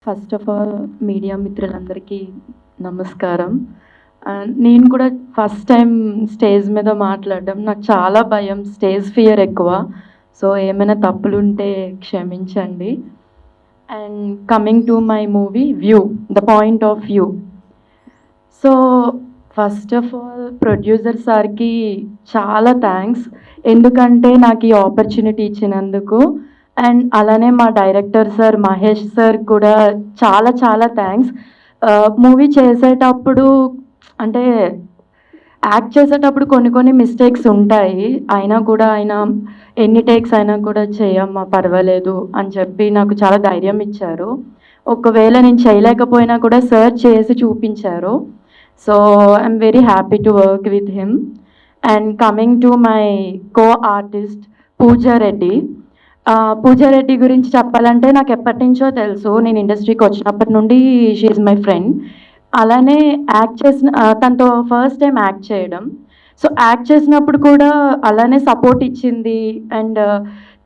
First of all media మిత్రులందరికీ నమస్కారం. నేను కూడా ఫస్ట్ టైం స్టేజ్ మీద మాట్లాడడం నాకు చాలా భయం. స్టేజ్ ఫియర్ ఎక్కువ. సో ఏమైనా తప్పులుంటే క్షమించండి. And coming to my movie 'view' the point of view. So first of all producer సార్కి చాలా థ్యాంక్స్. ఎందుకంటే నాకు ఈ ఆపర్చునిటీ ఇచ్చినందుకు. అండ్ అలానే మా డైరెక్టర్ సార్ మహేష్ సార్ కూడా చాలా చాలా థ్యాంక్స్. మూవీ చేసేటప్పుడు అంటే యాక్ట్ చేసేటప్పుడు కొన్ని కొన్ని మిస్టేక్స్ ఉంటాయి. అయినా కూడా ఆయన ఎన్ని టేక్స్ అయినా కూడా చేయమ్మా పర్వాలేదు అని చెప్పి నాకు చాలా ధైర్యం ఇచ్చారు. ఒకవేళ నేను చేయలేకపోయినా కూడా సార్ చేసి చూపించారు. So I'm very happy to work with him. And coming to my co artist Pooja Reddy. Pooja Reddy గురించి చెప్పాలంటే నాకు ఎప్పటి నుంచో తెలుసు. నేను ఇండస్ట్రీకి వచ్చినప్పటి నుండి షీ ఈజ్ మై ఫ్రెండ్. అలానే యాక్ట్ చేసిన తనతో ఫస్ట్ టైం యాక్ట్ చేయడం. సో యాక్ట్ చేసినప్పుడు కూడా అలానే సపోర్ట్ ఇచ్చింది. అండ్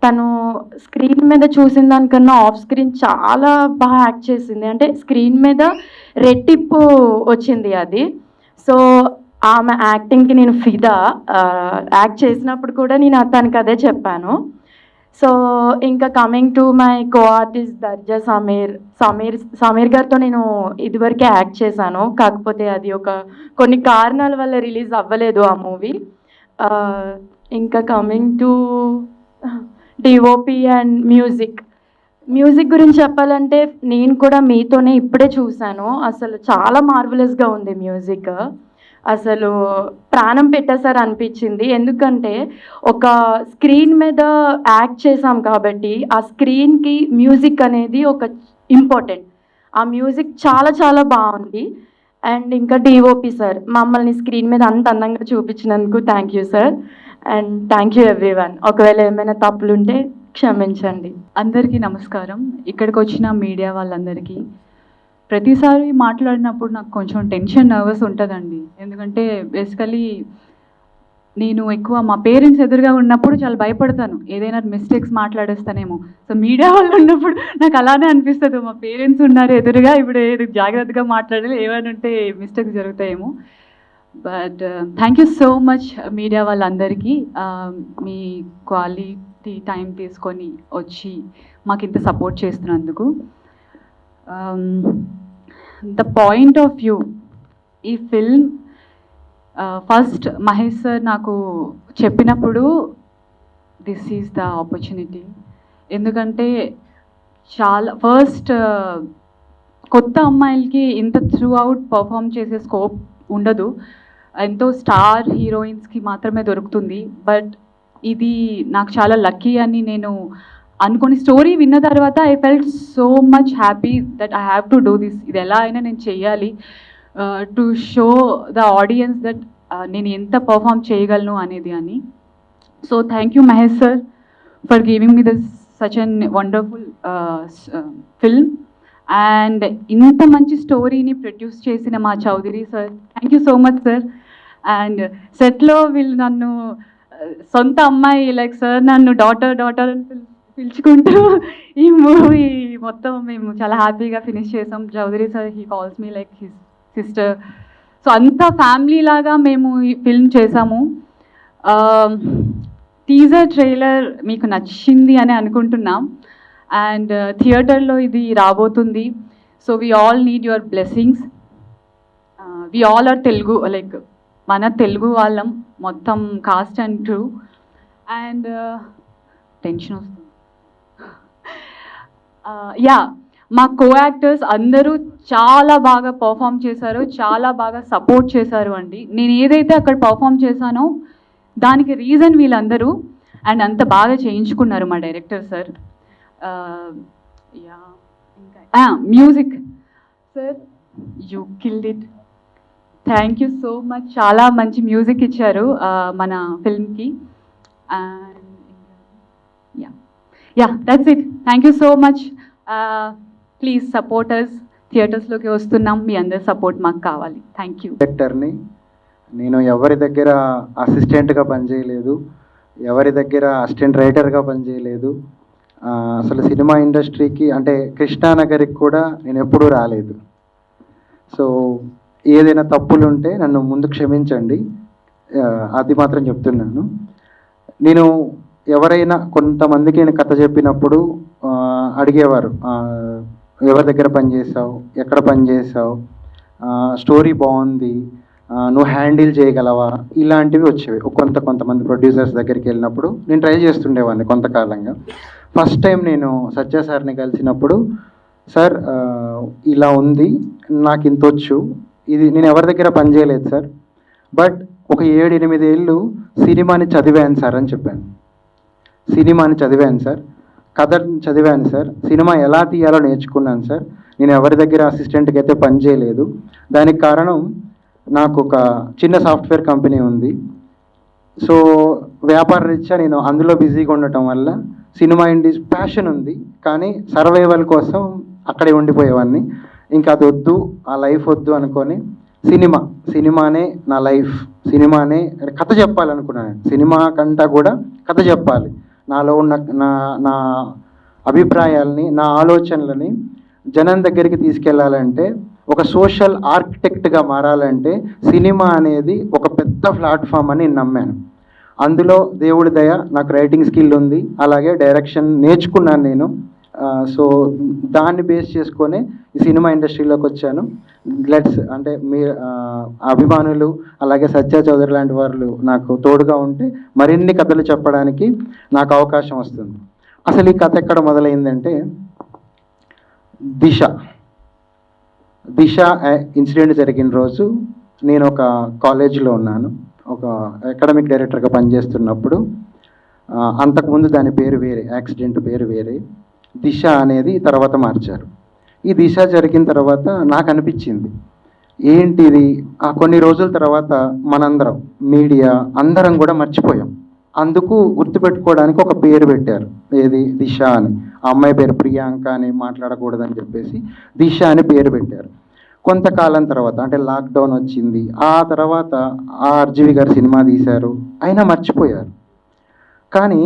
తను స్క్రీన్ మీద చూసిన దానికన్నా ఆఫ్ స్క్రీన్ చాలా బాగా యాక్ట్ చేసింది. అంటే స్క్రీన్ మీద రెట్టింపు వచ్చింది అది. సో ఆమె యాక్టింగ్కి నేను ఫిదా. యాక్ట్ చేసినప్పుడు కూడా నేను తనకి అదే చెప్పాను. సో ఇంకా coming to my co artist Darja Sameer గారితో నేను ఇదివరకే యాక్ట్ చేశాను. కాకపోతే అది కొన్ని కారణాల వల్ల రిలీజ్ అవ్వలేదు ఆ మూవీ. ఇంకా coming to DOP and music గురించి చెప్పాలంటే నేను కూడా మీతోనే ఇప్పుడే చూశాను. అసలు చాలా మార్వలస్గా ఉంది మ్యూజిక్. అసలు ప్రాణం పెట్టేసారు అనిపించింది. ఎందుకంటే ఒక స్క్రీన్ మీద యాక్ట్ చేసాం కాబట్టి ఆ స్క్రీన్కి మ్యూజిక్ అనేది ఒక ఇంపార్టెంట్. ఆ మ్యూజిక్ చాలా చాలా బాగుంది. అండ్ ఇంకా డిఓపి సార్ మమ్మల్ని స్క్రీన్ మీద అంత అందంగా చూపించినందుకు thank you sir. And thank you everyone. ఒకవేళ ఏమైనా తప్పులుంటే క్షమించండి. అందరికీ నమస్కారం. ఇక్కడికి వచ్చిన మీడియా వాళ్ళందరికీ ప్రతిసారి మాట్లాడినప్పుడు నాకు కొంచెం టెన్షన్ నర్వస్ ఉంటుందండి. ఎందుకంటే బేసికలీ నేను ఎక్కువ మా పేరెంట్స్ ఎదురుగా ఉన్నప్పుడు చాలా భయపడతాను, ఏదైనా మిస్టేక్స్ మాట్లాడేస్తానేమో. సో మీడియా వాళ్ళు ఉన్నప్పుడు నాకు అలానే అనిపిస్తుంది, మా పేరెంట్స్ ఉన్నారు ఎదురుగా, ఇప్పుడు ఏది జాగ్రత్తగా మాట్లాడాలి, ఏమైనా ఉంటే మిస్టేక్స్ జరుగుతాయేమో. But thank you so much media వాళ్ళందరికీ. మీ క్వాలిటీ టైం తీసుకొని వచ్చి మాకు ఇంత సపోర్ట్ చేస్తున్నందుకు. ద పాయింట్ ఆఫ్ వ్యూ ఈ ఫిల్మ్ ఫస్ట్ మహేష్ సార్ నాకు చెప్పినప్పుడు దిస్ ఈజ్ ద ఆపర్చునిటీ. ఎందుకంటే చాలా ఫస్ట్ కొత్త అమ్మాయిలకి ఇంత త్రూ అవుట్ పర్ఫామ్ చేసే స్కోప్ ఉండదు. ఎంతో స్టార్ హీరోయిన్స్కి మాత్రమే దొరుకుతుంది. బట్ ఇది నాకు చాలా లక్కీ అని నేను అనుకుని స్టోరీ విన్న తర్వాత I felt so much happy that I have to do this. ఇది ఎలా అయినా నేను చెయ్యాలి to show the audience that నేను ఎంత పర్ఫామ్ చేయగలను అనేది అని. So thank you Mahesh sir for giving me this such an wonderful film. And ఇంత మంచి స్టోరీని ప్రొడ్యూస్ చేసిన మా Chowdary sir, thank you so much sir. And సెట్లో వీళ్ళు నన్ను సొంత అమ్మాయి లైక్ సార్ నన్ను డాటర్ అని పిలుచుకుంటూ ఈ మూవీ మొత్తం మేము చాలా హ్యాపీగా ఫినిష్ చేసాం. Chowdary sir he calls me like his sister. So అంత ఫ్యామిలీ లాగా మేము ఈ ఫిల్మ్ చేసాము. టీజర్ ట్రైలర్ మీకు నచ్చింది అని అనుకుంటున్నాం. అండ్ థియేటర్లో ఇది రాబోతుంది. So we all need your blessings. We all are Telugu, like మన తెలుగు వాళ్ళం మొత్తం cast and crew. And tension వస్తుంది. యా మా కో యాక్టర్స్ అందరూ చాలా బాగా పర్ఫామ్ చేశారు, చాలా బాగా సపోర్ట్ చేశారు అండి. నేను ఏదైతే అక్కడ పర్ఫామ్ చేశానో దానికి రీజన్ వీళ్ళందరూ. అండ్ అంత బాగా చేయించుకున్నారు మా డైరెక్టర్ సార్. యా ఇంకా music sir you killed it. Thank you so much. చాలా మంచి మ్యూజిక్ ఇచ్చారు మన ఫిల్మ్కి. And yeah that's it. Thank you so much. Please supporters. థియేటర్స్లోకి వస్తున్నాం, మీ అందరి సపోర్ట్ మాకు కావాలి. Thank you. డైరెక్టర్ని నేను ఎవరి దగ్గర అసిస్టెంట్గా పనిచేయలేదు, ఎవరి దగ్గర అసిస్టెంట్ రైటర్గా పనిచేయలేదు. అసలు సినిమా ఇండస్ట్రీకి అంటే కృష్ణానగర్కి కూడా నేను ఎప్పుడూ రాలేదు. సో ఏదైనా తప్పులు ఉంటే నన్ను ముందు క్షమించండి, అది మాత్రం చెప్తున్నాను. నేను ఎవరైనా కొంతమందికి నేను కథ చెప్పినప్పుడు అడిగేవారు, ఎవరి దగ్గర పనిచేసావు, ఎక్కడ పనిచేసావు, స్టోరీ బాగుంది, నువ్వు హ్యాండిల్ చేయగలవా, ఇలాంటివి వచ్చేవి. కొంతమంది ప్రొడ్యూసర్స్ దగ్గరికి వెళ్ళినప్పుడు నేను ట్రై చేస్తుండేవాడిని కొంతకాలంగా. ఫస్ట్ టైం నేను సత్య సార్ని కలిసినప్పుడు, సార్ ఇలా ఉంది, నాకు ఇంత వచ్చు, ఇది నేను ఎవరి దగ్గర పనిచేయలేదు సార్, బట్ ఒక 7-8 ఏళ్ళు సినిమాని చదివాను సార్ అని చెప్పాను. సినిమాని చదివాను సార్, కథని చదివాను సార్, సినిమా ఎలా తీయాలో నేర్చుకున్నాను సార్, నేను ఎవరి దగ్గర అసిస్టెంట్కి అయితే పని చేయలేదు. దానికి కారణం నాకు ఒక చిన్న సాఫ్ట్వేర్ కంపెనీ ఉంది. సో వ్యాపార రీత్యా నేను అందులో బిజీగా ఉండటం వల్ల సినిమా ప్యాషన్ ఉంది, కానీ సర్వైవల్ కోసం అక్కడే ఉండిపోయేవాడిని. ఇంకా అది వద్దు, ఆ లైఫ్ వద్దు అనుకొని సినిమానే నా లైఫ్, సినిమానే కథ చెప్పాలనుకున్నాను. సినిమా కంటా కూడా కథ చెప్పాలి, నాలో ఉన్న నా అభిప్రాయాల్ని, నా ఆలోచనలని జనం దగ్గరికి తీసుకెళ్లాలంటే, ఒక సోషల్ ఆర్కిటెక్ట్గా మారాలంటే సినిమా అనేది ఒక పెద్ద ప్లాట్ఫామ్ అని నేను నమ్మాను. అందులో దేవుడి దయ, నాకు రైటింగ్ స్కిల్ ఉంది, అలాగే డైరెక్షన్ నేర్చుకున్నాను నేను. సో దాన్ని బేస్ చేసుకొని ఈ సినిమా ఇండస్ట్రీలోకి వచ్చాను. అంటే మీ అభిమానులు అలాగే సత్య చౌదరి లాంటి వాళ్ళు నాకు తోడుగా ఉంటే మరిన్ని కథలు చెప్పడానికి నాకు అవకాశం వస్తుంది. అసలు ఈ కథ ఎక్కడ మొదలైందంటే, దిశ ఇన్సిడెంట్ జరిగిన రోజు నేను ఒక కాలేజీలో ఉన్నాను, ఒక అకాడమిక్ డైరెక్టర్గా పనిచేస్తున్నప్పుడు. అంతకుముందు దాని పేరు వేరే, యాక్సిడెంట్ పేరు వేరే, దిశ అనేది తర్వాత మార్చారు. ఈ దిశ జరిగిన తర్వాత నాకు అనిపించింది, ఏంటిది, కొన్ని రోజుల తర్వాత మనందరం మీడియా అందరం కూడా మర్చిపోయాం. అందుకు గుర్తుపెట్టుకోవడానికి ఒక పేరు పెట్టారు, ఏది, దిశ అని. ఆ అమ్మాయి పేరు ప్రియాంక అని మాట్లాడకూడదని చెప్పేసి దిశ అని పేరు పెట్టారు. కొంతకాలం తర్వాత అంటే లాక్డౌన్ వచ్చింది, ఆ తర్వాత ఆర్జీవి గారు సినిమా తీశారు, అయినా మర్చిపోయారు. కానీ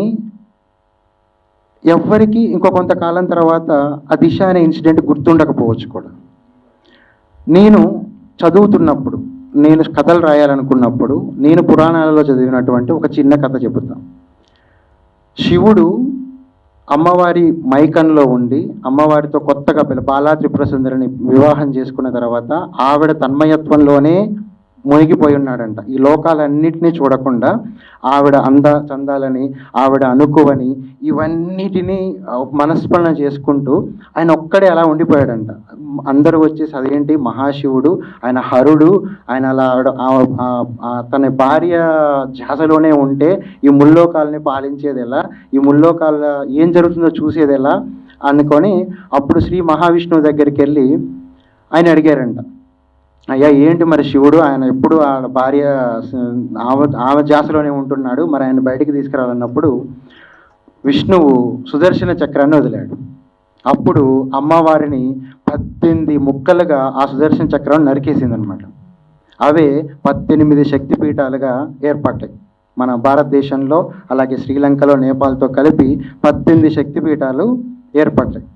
ఎవ్వరికి ఇంకో కొంతకాలం తర్వాత ఆ దిశ అనే ఇన్సిడెంట్ గుర్తుండకపోవచ్చు కూడా. నేను చదువుతున్నప్పుడు, నేను కథలు రాయాలనుకున్నప్పుడు, నేను పురాణాలలో చదివినటువంటి ఒక చిన్న కథ చెబుతాను. శివుడు అమ్మవారి మైకంలో ఉండి అమ్మవారితో కొత్తగా బాలా త్రిపుర సుందరిని వివాహం చేసుకున్న తర్వాత ఆవిడ తన్మయత్వంలోనే మునిగిపోయి ఉన్నాడంట. ఈ లోకాలన్నిటినీ చూడకుండా ఆవిడ చందాలని, ఆవిడ అనుకువని, ఇవన్నిటినీ మనస్మరణ చేసుకుంటూ ఆయన ఒక్కడే అలా ఉండిపోయాడంట. అందరూ వచ్చేసి అదేంటి మహాశివుడు, ఆయన హరుడు, ఆయన అలా తన భార్య ధ్యాసలోనే ఉంటే ఈ ముల్లోకాలని పాలించేది ఎలా, ఈ ముల్లోకాల ఏం జరుగుతుందో చూసేది ఎలా అనుకొని అప్పుడు శ్రీ మహావిష్ణువు దగ్గరికి వెళ్ళి ఆయన అడిగారంట, అయ్యా ఏంటి మరి శివుడు, ఆయన ఎప్పుడు ఆ భార్య ఆమె ధ్యాసలోనే ఉంటున్నాడు, మరి ఆయన బయటికి తీసుకురావాలన్నప్పుడు విష్ణువు సుదర్శన చక్రాన్ని వదిలాడు. అప్పుడు అమ్మవారిని 18 ముక్కలుగా ఆ సుదర్శన చక్రాన్ని నరికేసిందనమాట. అవే 18 శక్తిపీఠాలుగా ఏర్పడ్డాయి మన భారతదేశంలో, అలాగే శ్రీలంకలో, నేపాల్తో కలిపి 18 శక్తిపీఠాలు ఏర్పడ్డాయి.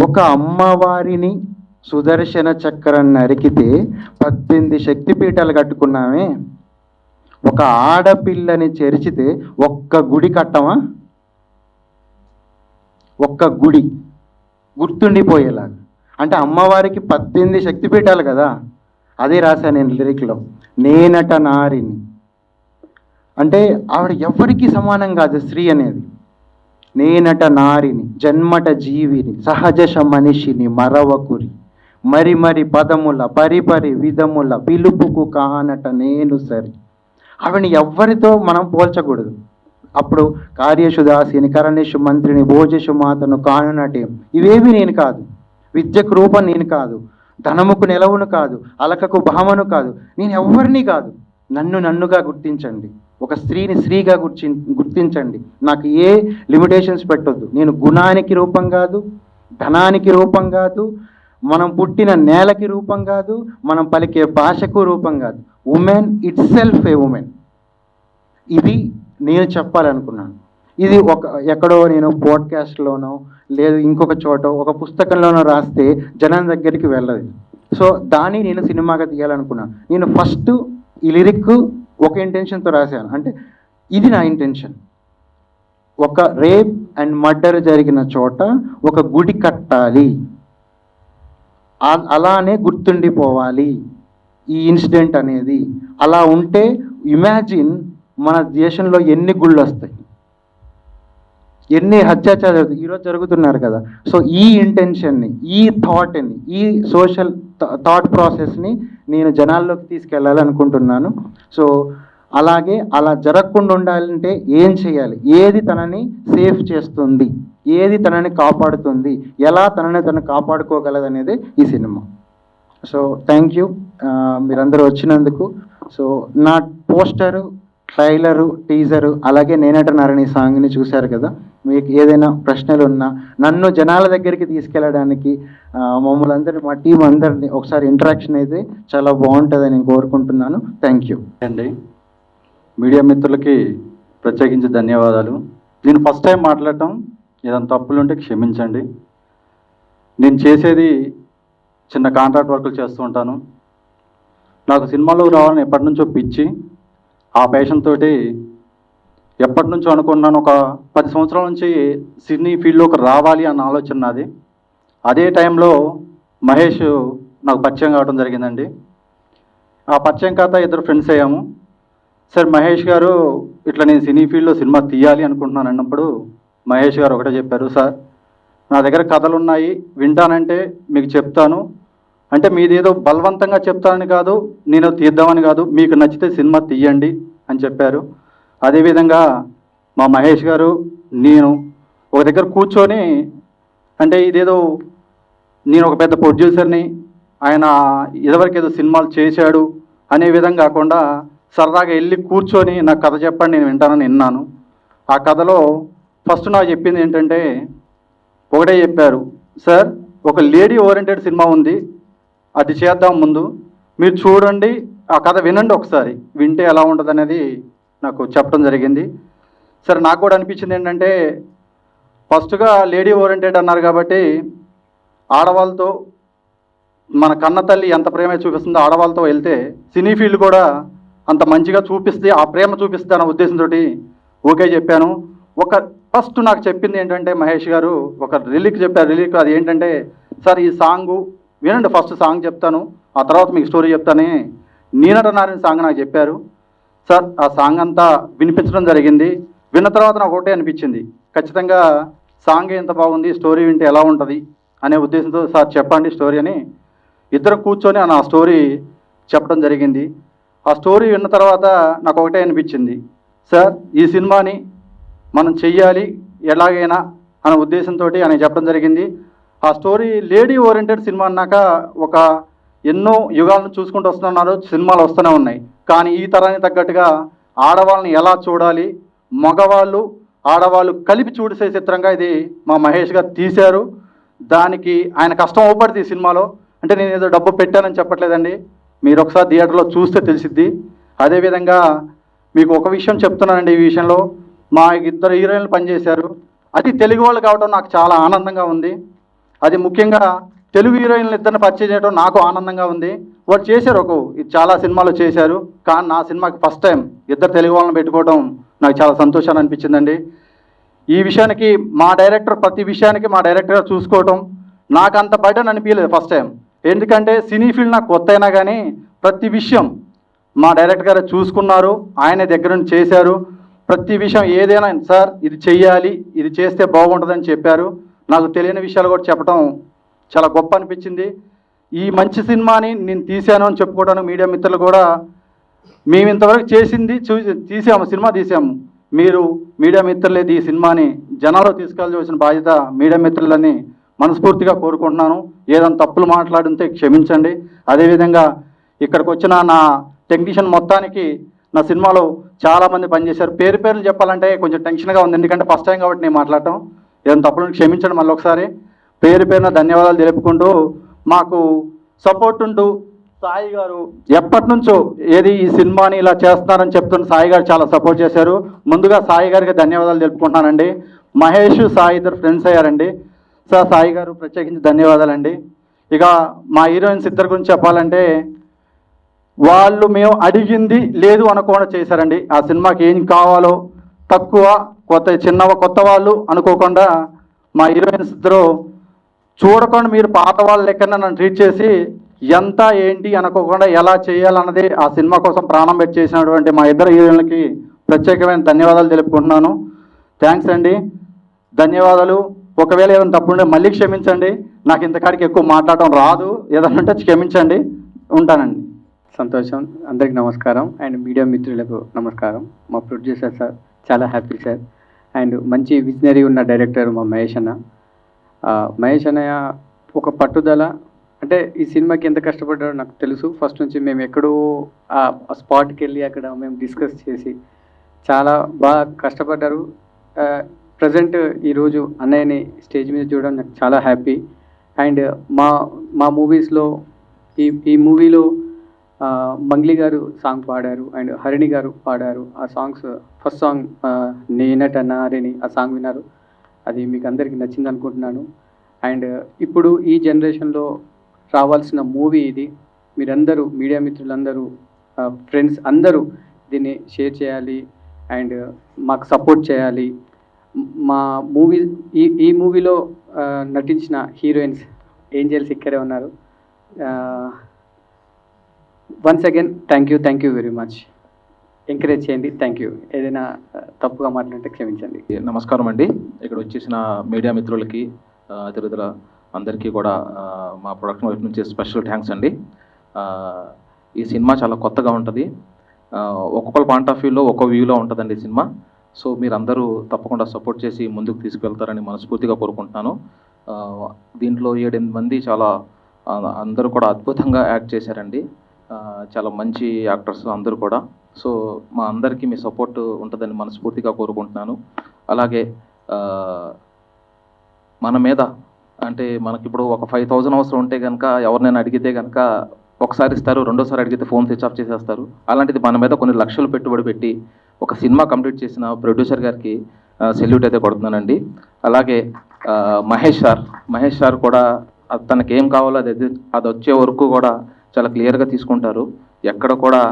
ఒక అమ్మవారిని సుదర్శన చక్రం నరికితే 18 శక్తిపీఠాలు కట్టుకున్నామే, ఒక ఆడపిల్లని చెరిచితే ఒక్క గుడి కట్టమా? ఒక్క గుడి గుర్తుండిపోయేలాగా. అంటే అమ్మవారికి 18 శక్తిపీఠాలు కదా, అదే రాశాను నేను లిరిక్లో, నేనట నారిని. అంటే ఆవిడ ఎవరికి సమానం కాదు స్త్రీ అనేది. నేనట నారిని, జన్మట జీవిని, సహజ మనిషిని మరవకురి, మరి మరి పదముల పరిపరి విధముల పిలుపుకు కానట నేను సరి. ఆవిడని ఎవ్వరితో మనం పోల్చకూడదు. అప్పుడు కార్యశుదాసిని, కరణేషు మంత్రిని, భోజషు మాతను కానునటే, ఇవేవి నేను కాదు, విద్యకు రూపం నేను కాదు, ధనముకు నెలవును కాదు, అలకకు భామను కాదు, నేను ఎవ్వరిని కాదు. నన్నుగా గుర్తించండి, ఒక స్త్రీని స్త్రీగా గుర్తించండి, నాకు ఏ లిమిటేషన్స్ పెట్టొద్దు. నేను గుణానికి రూపం కాదు, ధనానికి రూపం కాదు, మనం పుట్టిన నేలకి రూపం కాదు, మనం పలికే భాషకు రూపం కాదు. Women it self A women. ఇది నేను చెప్పాలనుకున్నాను. ఇది ఎక్కడో నేను పోడ్కాస్ట్లోనో లేదు ఇంకొక చోట ఒక పుస్తకంలోనో రాస్తే జనం దగ్గరికి వెళ్ళదు. సో దాన్ని నేను సినిమాగా తీయాలనుకున్నాను. నేను ఫస్ట్ ఈ లిరిక్ ఒక ఇంటెన్షన్తో రాశాను, అంటే ఇది నా ఇంటెన్షన్. ఒక రేప్ అండ్ మర్డర్ జరిగిన చోట ఒక గుడి కట్టాలి, అలానే గుర్తుండిపోవాలి ఈ ఇన్సిడెంట్ అనేది. అలా ఉంటే ఇమాజిన్ మన దేశంలో ఎన్ని గుళ్ళు వస్తాయి, ఎన్ని అత్యాచారాలు ఈరోజు జరుగుతున్నారు కదా. సో ఈ ఇంటెన్షన్ని, ఈ థాట్ని, ఈ సోషల్ థాట్ ప్రాసెస్ని నేను జనాల్లోకి తీసుకెళ్ళాలనుకుంటున్నాను. సో అలాగే అలా జరగకుండా ఉండాలంటే ఏం చేయాలి, ఏది తనని సేఫ్ చేస్తుంది, ఏది తనని కాపాడుతుంది, ఎలా తనని తను కాపాడుకోగలదనేది ఈ సినిమా. సో థ్యాంక్ యూ మీరందరూ వచ్చినందుకు. సో నా పోస్టరు, ట్రైలరు, టీజరు, అలాగే నేనంటున్నారని ఈ సాంగ్ని చూశారు కదా. మీకు ఏదైనా ప్రశ్నలు ఉన్నా నన్ను జనాల దగ్గరికి తీసుకెళ్ళడానికి మమ్మల్ని అందరినీ, మా టీం అందరినీ ఒకసారి ఇంటరాక్షన్ అయితే చాలా బాగుంటుందని నేను కోరుకుంటున్నాను. థ్యాంక్ యూ అండి. మీడియా మిత్రులకి ప్రత్యేకించి ధన్యవాదాలు. నేను ఫస్ట్ టైం మాట్లాడటం, ఏదైనా తప్పులు ఉంటే క్షమించండి. నేను చేసేది చిన్న కాంట్రాక్ట్ వర్కులు చేస్తూ ఉంటాను. నాకు సినిమాలో రావాలని ఎప్పటి నుంచో పిచ్చి. ఆ ప్యాషన్ తోటి ఎప్పటి నుంచో అనుకున్నాను, ఒక 10 సంవత్సరాల నుంచి సినీ ఫీల్డ్లోకి రావాలి అన్న ఆలోచన నాది. అదే టైంలో మహేష్ నాకు పరిచయం కావడం జరిగిందండి. ఆ పరిచయం కాక ఇద్దరు ఫ్రెండ్స్ అయ్యాము. సార్ మహేష్ గారు ఇట్లా నేను సినీ ఫీల్డ్లో సినిమా తీయాలి అనుకుంటున్నాను అన్నప్పుడు మహేష్ గారు ఒకటే చెప్పారు, సార్ నా దగ్గర కథలు ఉన్నాయి, వింటానంటే మీకు చెప్తాను, అంటే మీదేదో బలవంతంగా చెప్తానని కాదు, నేను తీద్దామని కాదు, మీకు నచ్చితే సినిమా తీయండి అని చెప్పారు. అదేవిధంగా మా మహేష్ గారు నేను ఒక దగ్గర కూర్చొని, అంటే ఇదేదో నేను ఒక పెద్ద ప్రొడ్యూసర్ని, ఆయన ఇదివరకు ఏదో సినిమాలు చేశాడు అనే విధంగా కాకుండా సరదాగా వెళ్ళి కూర్చొని నాకు కథ చెప్పండి నేను వింటానని విన్నాను. ఆ కథలో ఫస్ట్ నాకు చెప్పింది ఏంటంటే, ఒకటే చెప్పారు, సార్ ఒక లేడీ ఓరియంటెడ్ సినిమా ఉంది, అది చేద్దాం, ముందు మీరు చూడండి, ఆ కథ వినండి, ఒకసారి వింటే ఎలా ఉంటుంది అనేది నాకు చెప్పడం జరిగింది. సరే నాకు కూడా అనిపించింది ఏంటంటే, ఫస్ట్గా లేడీ ఓరియంటెడ్ అన్నారు కాబట్టి ఆడవాళ్ళతో మన కన్న తల్లి ఎంత ప్రేమ చూపిస్తుందో ఆడవాళ్ళతో వెళ్తే సినీ ఫీల్డ్ కూడా అంత మంచిగా చూపిస్తే, ఆ ప్రేమ చూపిస్తే అన్న ఉద్దేశంతో ఓకే చెప్పాను. ఫస్ట్ నాకు చెప్పింది ఏంటంటే మహేష్ గారు ఒక రిలీక్ చెప్పారు. రిలీక్ అది ఏంటంటే, సార్ ఈ సాంగు వినండి, ఫస్ట్ సాంగ్ చెప్తాను, ఆ తర్వాత మీకు స్టోరీ చెప్తానే నేనంటున్నారని సాంగ్ నాకు చెప్పారు. సార్ ఆ సాంగ్ అంతా వినిపించడం జరిగింది. విన్న తర్వాత నాకు ఒకటే అనిపించింది, ఖచ్చితంగా సాంగ్ ఎంత బాగుంది, స్టోరీ వింటే ఎలా ఉంటుంది అనే ఉద్దేశంతో సార్ చెప్పండి స్టోరీ అని ఇద్దరు కూర్చొని నా స్టోరీ చెప్పడం జరిగింది. ఆ స్టోరీ విన్న తర్వాత నాకు ఒకటే అనిపించింది, సార్ ఈ సినిమాని మనం చెయ్యాలి ఎలాగైనా అనే ఉద్దేశంతో ఆయన చెప్పడం జరిగింది. ఆ స్టోరీ లేడీ ఓరియంటెడ్ సినిమా అన్నాక ఒక ఎన్నో యుగాలను చూసుకుంటూ వస్తున్నారు, సినిమాలు వస్తూనే ఉన్నాయి. కానీ ఈ తరానికి తగ్గట్టుగా ఆడవాళ్ళని ఎలా చూడాలి, మగవాళ్ళు ఆడవాళ్ళు కలిపి చూసే చిత్రంగా ఇది మా మహేష్ గారు తీశారు. దానికి ఆయన కష్టం అవుపడుతుంది ఈ సినిమాలో. అంటే నేను ఏదో డబ్బు పెట్టానని చెప్పట్లేదండి, మీరు ఒకసారి థియేటర్లో చూస్తే తెలిసిద్ది. అదేవిధంగా మీకు ఒక విషయం చెప్తున్నానండి, ఈ విషయంలో మా ఇద్దరు హీరోయిన్లు పనిచేశారు, అది తెలుగు వాళ్ళు కావడం నాకు చాలా ఆనందంగా ఉంది. అది ముఖ్యంగా తెలుగు హీరోయిన్లు ఇద్దరిని పరిచయం చేయడం నాకు ఆనందంగా ఉంది. వాళ్ళు చేశారు, చాలా సినిమాలు చేశారు, కానీ నా సినిమాకి ఫస్ట్ టైం ఇద్దరు తెలుగు వాళ్ళని పెట్టుకోవడం నాకు చాలా సంతోషాన్ని అనిపించిందండి. ఈ విషయానికి మా డైరెక్టర్, ప్రతి విషయానికి మా డైరెక్టర్గా చూసుకోవడం నాకు అంత బర్డెన్ అనిపించలేదు ఫస్ట్ టైం. ఎందుకంటే సినీ ఫీల్డ్ నాకు కొత్త అయినా కానీ ప్రతి విషయం మా డైరెక్టర్ గారు చూసుకున్నారు, ఆయన దగ్గర నుంచి చేశారు. ప్రతి విషయం ఏదైనా సార్ ఇది చెయ్యాలి, ఇది చేస్తే బాగుంటుందని చెప్పారు. నాకు తెలియని విషయాలు కూడా చెప్పడం చాలా గొప్ప అనిపించింది. ఈ మంచి సినిమాని నేను తీశాను అని చెప్పుకోవడానికి మీడియా మిత్రులు కూడా, మేము ఇంతవరకు చేసింది తీసాము, సినిమా తీసాము, మీరు మీడియా మిత్రులేదు ఈ సినిమాని జనాల్లో తీసుకెళ్ళవలసిన బాధ్యత మీడియా మిత్రులని మనస్ఫూర్తిగా కోరుకుంటున్నాను. ఏదైనా తప్పులు మాట్లాడితే క్షమించండి. అదేవిధంగా ఇక్కడికి వచ్చిన నా టెక్నీషియన్ మొత్తానికి నా సినిమాలో చాలామంది పనిచేశారు. పేర్లు చెప్పాలంటే కొంచెం టెన్షన్గా ఉంది, ఎందుకంటే ఫస్ట్ టైం కాబట్టి నేను మాట్లాడటం. ఏదైనా తప్పులను క్షమించండి. మళ్ళీ ఒకసారి పేరున ధన్యవాదాలు తెలుపుకుంటూ, మాకు సపోర్ట్ ఉంటూ సాయి గారు ఎప్పటి నుంచో ఏది ఈ సినిమాని ఇలా చేస్తున్నారని చెప్తున్న సాయి గారు చాలా సపోర్ట్ చేశారు. ముందుగా సాయి గారికి ధన్యవాదాలు తెలుపుకుంటున్నానండి. మహేష్ సాయి ఇద్దరు ఫ్రెండ్స్ అయ్యారండి. సార్ సాయి గారు ప్రత్యేకించి ధన్యవాదాలండి. ఇక మా హీరోయిన్స్ ఇద్దరు గురించి చెప్పాలంటే వాళ్ళు మేము అడిగింది లేదు అనకుండా చేశారండి. ఆ సినిమాకి ఏం కావాలో తక్కువ కొత్త వాళ్ళు అనుకోకుండా మా హీరోయిన్స్ ఇద్దరు చూడకుండా మీరు పాత వాళ్ళ లెక్కన నన్ను ట్రీట్ చేసి ఎంత ఏంటి అనుకోకుండా ఎలా చేయాలన్నది ఆ సినిమా కోసం ప్రాణం పెట్టి చేసినటువంటి మా ఇద్దరు హీరోయిన్లకి ప్రత్యేకమైన ధన్యవాదాలు తెలుపుకుంటున్నాను. థ్యాంక్స్ అండి, ధన్యవాదాలు. ఒకవేళ ఏమైనా తప్పుంటే మళ్ళీ క్షమించండి. నాకు ఇంతకాడికి ఎక్కువ మాట్లాడటం రాదు, ఏదన్నా ఉంటే క్షమించండి. ఉంటానండి. సంతోషం. అందరికి నమస్కారం అండ్ మీడియా మిత్రులకు నమస్కారం. మా ప్రొడ్యూసర్ సార్ చాలా హ్యాపీ సార్ అండ్ మంచి విజనరీ ఉన్న డైరెక్టర్ మా మహేష్ అన్న. మహేష్ అన్నయ్య ఒక పట్టుదల, అంటే ఈ సినిమాకి ఎంత కష్టపడ్డారో నాకు తెలుసు. ఫస్ట్ నుంచి మేము ఎక్కడో ఆ స్పాట్కి వెళ్ళి అక్కడ మేము డిస్కస్ చేసి చాలా బాగా కష్టపడ్డారు. ప్రజెంట్ ఈరోజు అన్నయ్యని స్టేజ్ మీద చూడడం నాకు చాలా హ్యాపీ. అండ్ మా మూవీస్లో ఈ మూవీలో మంగ్లీ గారు సాంగ్ పాడారు అండ్ హరిణి గారు పాడారు. ఆ సాంగ్స్ ఫస్ట్ సాంగ్ నేనటన్నారని ఆ సాంగ్ విన్నారు. అది మీకు అందరికీ నచ్చింది అనుకుంటున్నాను. అండ్ ఇప్పుడు ఈ జనరేషన్లో రావాల్సిన మూవీ ఇది. మీరందరూ మీడియా మిత్రులందరూ ఫ్రెండ్స్ అందరూ దీన్ని షేర్ చేయాలి అండ్ మాకు సపోర్ట్ చేయాలి. మా మూవీ ఈ మూవీలో నటించిన హీరోయిన్స్ ఏంజల్స్ ఇక్కడే ఉన్నారు. Once again thank you very much. Encourage చేయండి. Thank you. ఏదైనా తప్పుగా మాట్లాడితే క్షమించండి. నమస్కారం అండి. ఇక్కడ వచ్చేసిన మీడియా మిత్రులకి ఇతర అందరికీ కూడా మా ప్రొడక్షన్ వైపు నుంచి స్పెషల్ థ్యాంక్స్ అండి. ఈ సినిమా చాలా కొత్తగా ఉంటుంది. ఒక్కొక్కరు పాయింట్ ఆఫ్ వ్యూలో ఒక్కో వ్యూలో ఉంటుందండి ఈ సినిమా. సో మీరు అందరూ తప్పకుండా సపోర్ట్ చేసి ముందుకు తీసుకెళ్తారని మనస్ఫూర్తిగా కోరుకుంటున్నాను. దీంట్లో 7-8 మంది చాలా అందరూ కూడా అద్భుతంగా యాక్ట్ చేశారండి. చాలా మంచి యాక్టర్స్ అందరూ కూడా. సో మా అందరికీ మీ సపోర్ట్ ఉంటుందని మనస్ఫూర్తిగా కోరుకుంటున్నాను. అలాగే మన మీద అంటే మనకిప్పుడు ఒక 5,000 అవసరం ఉంటే కనుక ఎవరినైనా అడిగితే కనుక ఒకసారి ఇస్తారు, రెండోసారి అడిగితే ఫోన్ స్విచ్ ఆఫ్ చేసేస్తారు. అలాంటిది మన మీద కొన్ని లక్షలు పెట్టుబడి పెట్టి ఒక సినిమా కంప్లీట్ చేసిన ప్రొడ్యూసర్ గారికి సెల్యూట్ అయితే కొడుతున్నానండి. అలాగే మహేష్ సార్ కూడా తనకి ఏం కావాలో అది వచ్చే వరకు కూడా చాలా క్లియర్గా తీసుకుంటారు. ఎక్కడ కూడా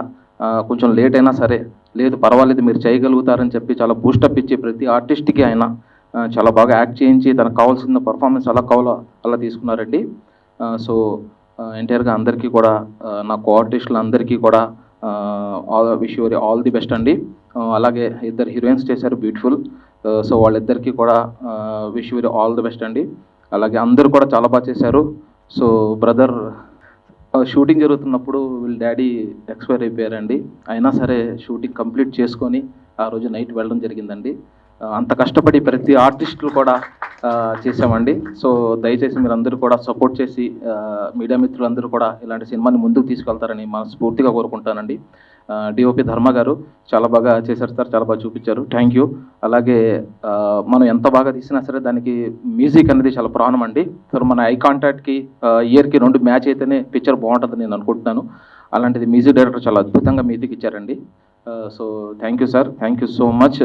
కొంచెం లేట్ అయినా సరే లేదు పర్వాలేదు మీరు చేయగలుగుతారని చెప్పి చాలా బూస్టప్ ఇచ్చి ప్రతి ఆర్టిస్ట్కి ఆయన చాలా బాగా యాక్ట్ చేయించి తనకు కావాల్సిన పర్ఫార్మెన్స్ అలా కావాలో అలా తీసుకున్నారండి. సో ఎంటైర్గా అందరికీ కూడా నా కో ఆర్టిస్టులు అందరికీ కూడా wish you all the best అండి. అలాగే ఇద్దరు హీరోయిన్స్ చేశారు బ్యూటిఫుల్. సో వాళ్ళిద్దరికీ కూడా wish you all the best అండి. అలాగే అందరూ కూడా చాలా బాగా చేశారు. సో బ్రదర్ షూటింగ్ జరుగుతున్నప్పుడు వీళ్ళ డాడీ ఎక్స్పైర్ అయిపోయారండి. అయినా సరే షూటింగ్ కంప్లీట్ చేసుకొని ఆ రోజు నైట్ వెళ్ళడం జరిగిందండి. అంత కష్టపడి ప్రతి ఆర్టిస్టులు కూడా చేసామండి. సో దయచేసి మీరు అందరూ కూడా సపోర్ట్ చేసి మీడియా మిత్రులందరూ కూడా ఇలాంటి సినిమాని ముందుకు తీసుకెళ్తారని మనస్ఫూర్తిగా కోరుకుంటానండి. డిఓపి ధర్మ గారు చాలా బాగా చేశారు సార్, చాలా బాగా చూపించారు. Thank you. అలాగే మనం ఎంత బాగా తీసినా సరే దానికి మ్యూజిక్ అనేది చాలా ప్రాణం అండి. సో మన ఐ కాంటాక్ట్కి ఇయర్కి 2 మ్యాచ్ అయితేనే పిక్చర్ బాగుంటుందని నేను అనుకుంటున్నాను. అలాంటిది మ్యూజిక్ డైరెక్టర్ చాలా అద్భుతంగా మ్యూజిక్ ఇచ్చారండి. So thank you sir, thank you so much.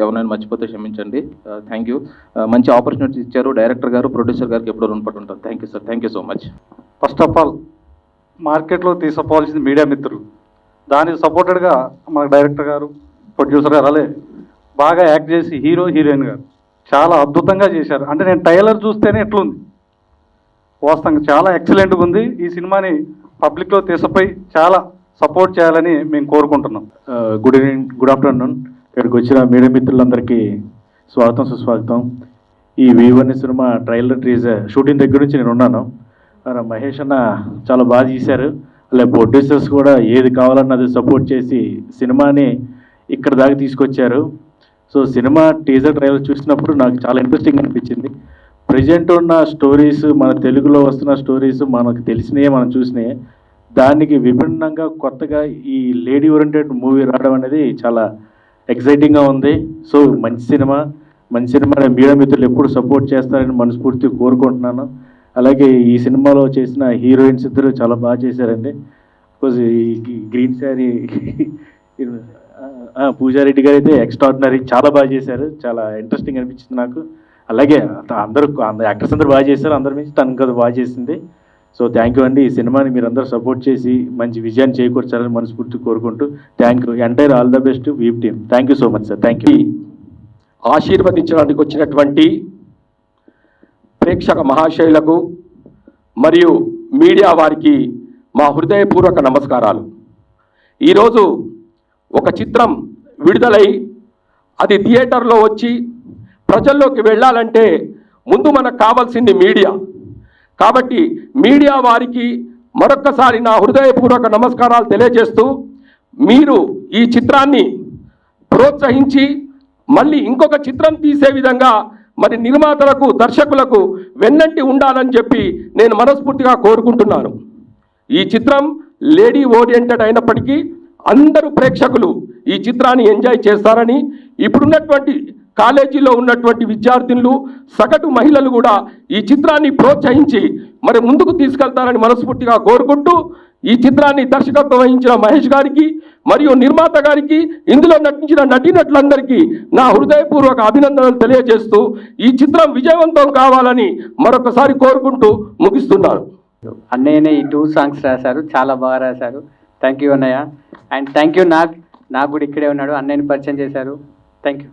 ఎవరైనా మర్చిపోతే క్షమించండి. Thank you. మంచి ఆపర్చునిటీ ఇచ్చారు డైరెక్టర్ గారు, ప్రొడ్యూసర్ గారికి ఎప్పుడూ రుణపడి ఉంటారు. Thank you sir, thank you so much. First of all మార్కెట్లో తీసుకోవాల్సింది మీడియా మిత్రులు. దానికి సపోర్టెడ్గా మన డైరెక్టర్ గారు, ప్రొడ్యూసర్ గారు అలాగే బాగా యాక్ట్ చేసి హీరోయిన్ గారు చాలా అద్భుతంగా చేశారు. అంటే నేను ట్రైలర్ చూస్తేనే ఎట్లుంది, వాస్తవంగా చాలా ఎక్సలెంట్గా ఉంది. ఈ సినిమాని పబ్లిక్లో తీసుకుపోయి చాలా సపోర్ట్ చేయాలని మేము కోరుకుంటున్నాం. Good evening, good afternoon. ఇక్కడికి వచ్చిన మీడియా మిత్రులందరికీ స్వాగతం, సుస్వాగతం. ఈ V1 cinema trailer teaser shooting దగ్గర నుంచి నేను ఉన్నాను. మహేష్ అన్న చాలా బాగా చేశారు. అలాగే ప్రొడ్యూసర్స్ కూడా ఏది కావాలన్నది సపోర్ట్ చేసి సినిమాని ఇక్కడ దాకా తీసుకొచ్చారు. సో సినిమా టీజర్ ట్రైలర్ చూసినప్పుడు నాకు చాలా ఇంట్రెస్టింగ్ అనిపించింది. ప్రజెంట్ ఉన్న స్టోరీస్, మన తెలుగులో వస్తున్న స్టోరీస్ మనకు తెలిసినాయే, మనం చూసినాయే. దానికి విభిన్నంగా కొత్తగా ఈ లేడీ ఓరియంటెడ్ మూవీ రావడం అనేది చాలా ఎక్సైటింగ్గా ఉంది. సో మంచి సినిమా మీడియా మిత్రులు ఎప్పుడు సపోర్ట్ చేస్తారని మనస్ఫూర్తిగా కోరుకుంటున్నాను. అలాగే ఈ సినిమాలో చేసిన హీరోయిన్స్ ఇద్దరు చాలా బాగా చేశారండి. బికాజ్ ఈ గ్రీన్ శారీ పూజారెడ్డి గారు అయితే ఎక్స్ట్రాడినరీ, చాలా బాగా చేశారు, చాలా ఇంట్రెస్టింగ్ అనిపించింది నాకు. అలాగే అందరూ యాక్టర్స్ అందరూ బాగా చేశారు, అందరి నుంచి తను కదా బాగా చేసింది. సో థ్యాంక్ యూ అండి. ఈ సినిమాని మీరు అందరూ సపోర్ట్ చేసి మంచి విజయాన్ని చేకూర్చాలని మనస్ఫూర్తి కోరుకుంటూ thank you. Entire all the best వీప్ team. Thank you so much sir. Thank you. ఆశీర్వదించడానికి వచ్చినటువంటి ప్రేక్షక మహాశయులకు మరియు మీడియా వారికి మా హృదయపూర్వక నమస్కారాలు. ఈరోజు ఒక చిత్రం విడుదలై అది థియేటర్లో వచ్చి ప్రజల్లోకి వెళ్ళాలంటే ముందు మనకు కావాల్సింది మీడియా. కాబట్టి మీడియా వారికి మరొక్కసారి నా హృదయపూర్వక నమస్కారాలు తెలియజేస్తూ, మీరు ఈ చిత్రాన్ని ప్రోత్సహించి మళ్ళీ ఇంకొక చిత్రం తీసే విధంగా మరి నిర్మాతలకు, దర్శకులకు వెన్నంటి ఉండాలని చెప్పి నేను మనస్ఫూర్తిగా కోరుకుంటున్నాను. ఈ చిత్రం లేడీ ఓరియంటెడ్ అయినప్పటికీ అందరూ ప్రేక్షకులు ఈ చిత్రాన్ని ఎంజాయ్ చేస్తారని, ఇప్పుడున్నటువంటి కాలేజీలో ఉన్నటువంటి విద్యార్థినులు, సగటు మహిళలు కూడా ఈ చిత్రాన్ని ప్రోత్సహించి మరి ముందుకు తీసుకెళ్తారని మనస్ఫూర్తిగా కోరుకుంటూ, ఈ చిత్రాన్ని దర్శకత్వం వహించిన మహేష్ గారికి మరియు నిర్మాత గారికి, ఇందులో నటించిన నటీనటులందరికీ నా హృదయపూర్వక అభినందనలు తెలియజేస్తూ ఈ చిత్రం విజయవంతం కావాలని మరొకసారి కోరుకుంటూ ముగిస్తున్నాను. అన్నయ్యనే ఈ 2 సాంగ్స్ రాశారు, చాలా బాగా రాశారు. థ్యాంక్ యూ అన్నయ్య. అండ్ థ్యాంక్ యూ నాకు కూడా ఇక్కడే ఉన్నాడు, అన్నయ్యని పరిచయం చేశారు. Thank you.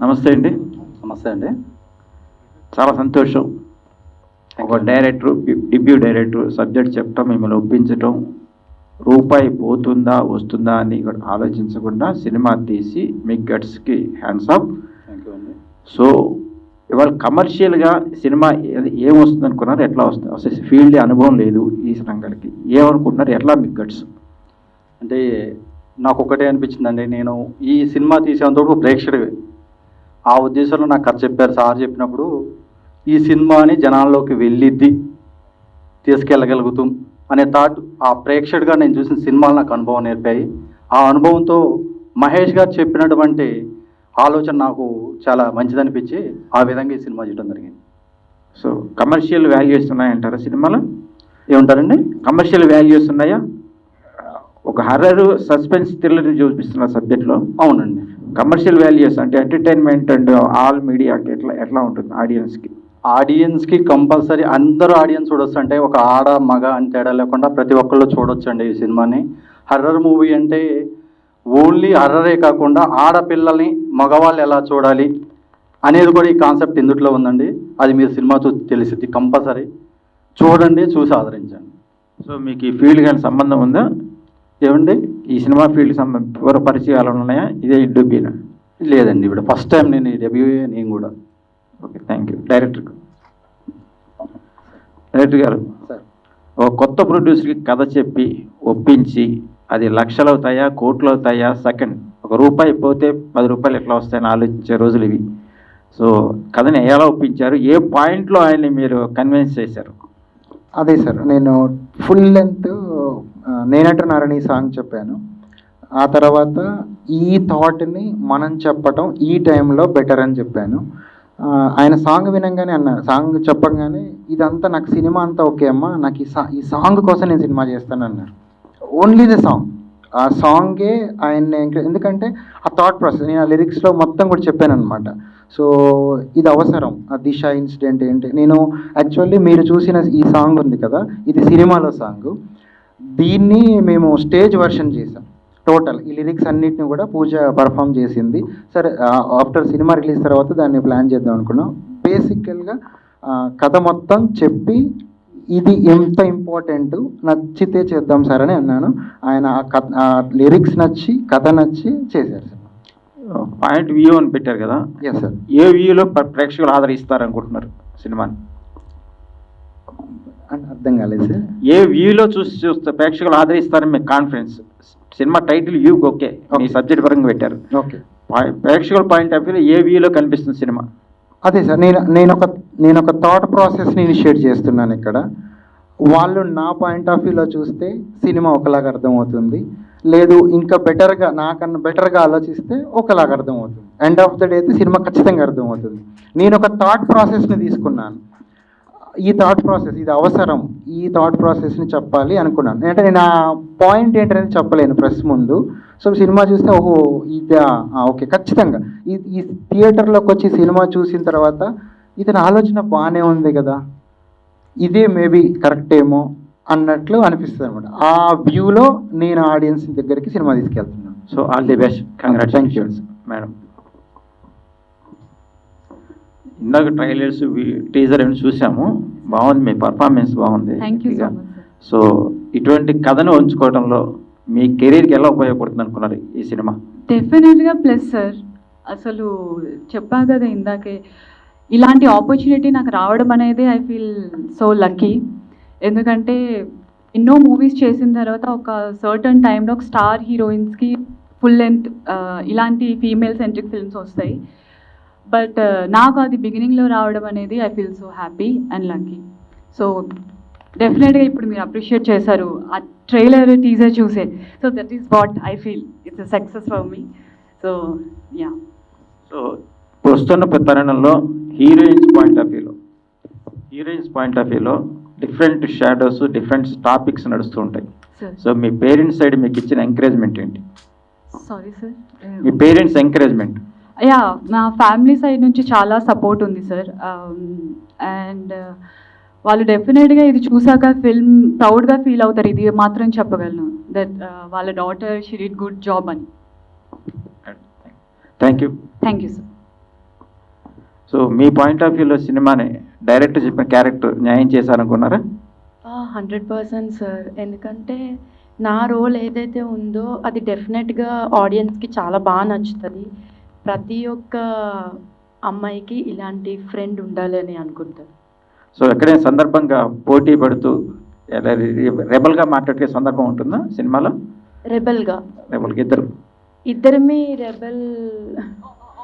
నమస్తే అండి. నమస్తే అండి. చాలా సంతోషం. ఒక డైరెక్టర్, డిబ్యూ డైరెక్టర్ సబ్జెక్ట్ చెప్పడం, మిమ్మల్ని ఒప్పించడం, రూపాయి పోతుందా వస్తుందా అని ఆలోచించకుండా సినిమా తీసి మీ గట్స్కి హ్యాండ్స్ ఆఫ్. సో ఇవాళ కమర్షియల్గా సినిమా ఏమొస్తుంది అనుకున్నారు, ఎట్లా వస్తుంది, అసలు ఫీల్డ్ అనుభవం లేదు ఈ రంగానికి, ఏమనుకుంటున్నారు, ఎట్లా మీ గట్స్? అంటే నాకు ఒకటే అనిపించిందండి, నేను ఈ సినిమా తీసేంతవరకు ప్రేక్షకుడివి, ఆ ఉద్దేశంలో నాకు కథ చెప్పారు సార్. చెప్పినప్పుడు ఈ సినిమాని జనాల్లోకి వెళ్ళిద్ది, తీసుకెళ్ళగలుగుతాం అనే థాట్, ఆ ప్రేక్షకుడిగా నేను చూసిన సినిమాలు నాకు అనుభవం నేర్పాయి. ఆ అనుభవంతో మహేష్ గారు చెప్పినటువంటి ఆలోచన నాకు చాలా మంచిదనిపించి ఆ విధంగా ఈ సినిమా చేయడం జరిగింది. సో కమర్షియల్ వాల్యూస్ ఉన్నాయంటారా సినిమాలో? ఏమంటారండి? కమర్షియల్ వాల్యూస్ ఉన్నాయా? ఒక హర్రర్, సస్పెన్స్, థ్రిల్లర్ చూపిస్తున్న సబ్జెక్ట్లో. అవునండి. కమర్షియల్ వాల్యూస్ అంటే ఎంటర్టైన్మెంట్ అండ్ ఆల్ మీడియాకి ఎట్లా ఉంటుంది ఆడియన్స్కి? ఆడియన్స్కి కంపల్సరీ అందరూ ఆడియన్స్ చూడొచ్చు. అంటే ఒక ఆడ మగ అని తేడా లేకుండా ప్రతి ఒక్కళ్ళు చూడొచ్చు అండి ఈ సినిమాని. హర్రర్ మూవీ అంటే ఓన్లీ హర్రరే కాకుండా ఆడపిల్లల్ని మగవాళ్ళు ఎలా చూడాలి అనేది కూడా ఈ కాన్సెప్ట్ ఇందుట్లో ఉందండి. అది మీరు సినిమా చూసి తెలిసిద్ది. కంపల్సరీ చూడండి, చూసి ఆదరించండి. సో మీకు ఈ ఫీల్డ్ కానీ సంబంధం ఉందా? ఏమండి? ఈ సినిమా ఫీల్డ్ సంబంధం పరిచయాలు ఉన్నాయా? ఇదే డెబ్యూనా? లేదండి, ఇప్పుడు ఫస్ట్ టైం నేను ఈ డెబ్యూ నేను కూడా. Okay, thank you. డైరెక్టర్ గారు, ఒక కొత్త ప్రొడ్యూసర్కి కథ చెప్పి ఒప్పించి అది లక్షలు అవుతాయా, కోట్లు అవుతాయా, సెకండ్ ఒక రూపాయి పోతే 10 రూపాయలు ఎట్లా వస్తాయని ఆలోచించే రోజులు ఇవి. సో కథని ఎలా ఒప్పించారు, ఏ పాయింట్లో ఆయన్ని మీరు కన్విన్స్ చేశారు? అదే సార్, నేను ఫుల్ లెంత్ నేనంటున్నారని సాంగ్ చెప్పాను. ఆ తర్వాత ఈ థాట్ని మనం చెప్పటం ఈ టైంలో బెటర్ అని చెప్పాను. ఆయన సాంగ్ వినంగానే అన్నారు, సాంగ్ చెప్పగానే ఇదంతా నాకు సినిమా అంతా ఓకే అమ్మా, నాకు ఈ సాంగ్ కోసం నేను సినిమా చేస్తాను అన్నారు. ఓన్లీ ద సాంగ్, ఆ సాంగే ఆయన. ఎందుకంటే ఆ థాట్ ప్రాసెస్ నేను ఆ లిరిక్స్లో మొత్తం కూడా చెప్పాను అనమాట. సో ఇది అవసరం. ఆ దిశ ఇన్సిడెంట్ ఏంటి, నేను యాక్చువల్లీ మీరు చూసిన ఈ సాంగ్ ఉంది కదా, ఇది సినిమాలో సాంగ్. దీన్ని మేము స్టేజ్ వర్షన్ చేసాం టోటల్. ఈ లిరిక్స్ అన్నిటిని కూడా పూజ పర్ఫామ్ చేసింది. సరే, ఆఫ్టర్ సినిమా రిలీజ్ తర్వాత దాన్ని ప్లాన్ చేద్దాం అనుకున్నాం. బేసికల్గా కథ మొత్తం చెప్పి ఇది ఎంత ఇంపార్టెంట్, నచ్చితే చేద్దాం సార్ అని అన్నాను. ఆయన ఆ లిరిక్స్ నచ్చి, కథ నచ్చి చేశారు సార్. పాయింట్ వ్యూ అని పెట్టారు కదా. Yes sir. ఏ వ్యూలో ప్రేక్షకులు ఆదరిస్తారనుకుంటున్నారు సినిమాని? అర్థం కాలేదు సార్. ఏ వ్యూలో చూస్తే ప్రేక్షకులు ఆదరిస్తారని మీకు confidence? Cinema title view okay, మీ సబ్జెక్ట్ పరంగా పెట్టారు. ఓకే, ప్రేక్షకుల పాయింట్ ఆఫ్ వ్యూలో ఏ వ్యూలో కనిపిస్తుంది సినిమా? అదే సార్, నేను ఒక థాట్ ప్రాసెస్ని ఇనిషియేట్ చేస్తున్నాను ఇక్కడ. వాళ్ళు నా పాయింట్ ఆఫ్ వ్యూలో చూస్తే సినిమా ఒకలాగా అర్థమవుతుంది, లేదు ఇంకా బెటర్గా, నాకన్నా బెటర్గా ఆలోచిస్తే ఒకలాగా అర్థమవుతుంది. ఎండ్ ఆఫ్ ద డే అయితే సినిమా ఖచ్చితంగా అర్థమవుతుంది. నేను ఒక థాట్ ప్రాసెస్ని తీసుకున్నాను. ఈ థాట్ ప్రాసెస్ ఇది అవసరం, ఈ థాట్ ప్రాసెస్ని చెప్పాలి అనుకున్నాను. అంటే నేను ఆ పాయింట్ ఏంటనేది చెప్పలేను ప్రెస్ ముందు. సో సినిమా చూస్తే ఓహో ఇదా, ఓకే ఖచ్చితంగా ఈ థియేటర్లోకి వచ్చి సినిమా చూసిన తర్వాత ఇతని ఆలోచన బాగానే ఉంది కదా, ఇదే మేబీ కరెక్ట్ ఏమో అన్నట్లు అనిపిస్తుంది అనమాట. ఆ వ్యూలో నేను ఆడియన్స్ దగ్గరికి సినిమా తీసుకెళ్తున్నాను. So all the best, congratulations madam. ఇందాక ట్రైలర్స్ టీజర్ ఏమైనా చూసాము, బాగుంది, మీ పర్ఫార్మెన్స్ బాగుంది. Thank you so much sir. So ఇటువంటి కథను ఉంచుకోవడంలో మీ కెరీర్కి ఎలా ఉపయోగపడుతుంది అనుకున్నారు ఈ సినిమా? డెఫినెట్గా ప్లస్ సార్. అసలు చెప్పా కదా ఇందాకే, ఇలాంటి ఆపర్చునిటీ నాకు రావడం అనేది ఐ ఫీల్ సో లక్కీ. ఎందుకంటే ఎన్నో మూవీస్ చేసిన తర్వాత ఒక సర్టన్ టైంలో ఒక స్టార్ హీరోయిన్స్కి ఫుల్ లెంత్ ఇలాంటి ఫీమేల్ సెంట్రిక్ ఫిల్మ్స్ వస్తాయి. బట్ నాకు అది బిగినింగ్లో రావడం అనేది I feel so happy and lucky. So డెఫినెట్గా ఇప్పుడు మీరు అప్రిషియేట్ చేశారు ఆ ట్రైలర్ టీజర్ చూసే. So that is what I feel it's a success for me. So yeah. So వస్తున్న తరుణంలో హీరోయిన్స్ పాయింట్ ఆఫ్ వ్యూలో డిఫరెంట్ షాడోస్, డిఫరెంట్ టాపిక్స్ నడుస్తూ ఉంటాయి. సార్ సో మీ పేరెంట్స్ సైడ్ మీకు ఇచ్చిన ఎంకరేజ్మెంట్ ఏంటి? Sorry sir. మీ పేరెంట్స్ ఎంకరేజ్మెంట్? యా, నా ఫ్యామిలీ సైడ్ నుంచి చాలా సపోర్ట్ ఉంది సార్. అండ్ వాళ్ళు డెఫినెట్గా ఇది చూసాక ఫిల్మ్ ప్రౌడ్గా ఫీల్ అవుతారు, ఇది మాత్రం చెప్పగలను. దట్ వాళ్ళ daughter she did good job అని. Thank you. Thank you sir. So మీ పాయింట్ ఆఫ్ వ్యూలో సినిమాని డైరెక్టర్ చెప్పిన క్యారెక్టర్ న్యాయం చేశారనుకున్నారా? 100% సార్. ఎందుకంటే నా రోల్ ఏదైతే ఉందో అది డెఫినెట్గా ఆడియన్స్కి చాలా బాగా నచ్చుతుంది. ప్రతి ఒక్క అమ్మాయికి ఇలాంటి ఫ్రెండ్ ఉండాలని అనుకుంటారు. సో ఎక్కడైనా సందర్భంగా పోటీ పడుతూ రెబల్గా మాట్లాడే సందర్భం ఉంటుందా సినిమాలో? రెబల్గా ఇద్దరిమి rebel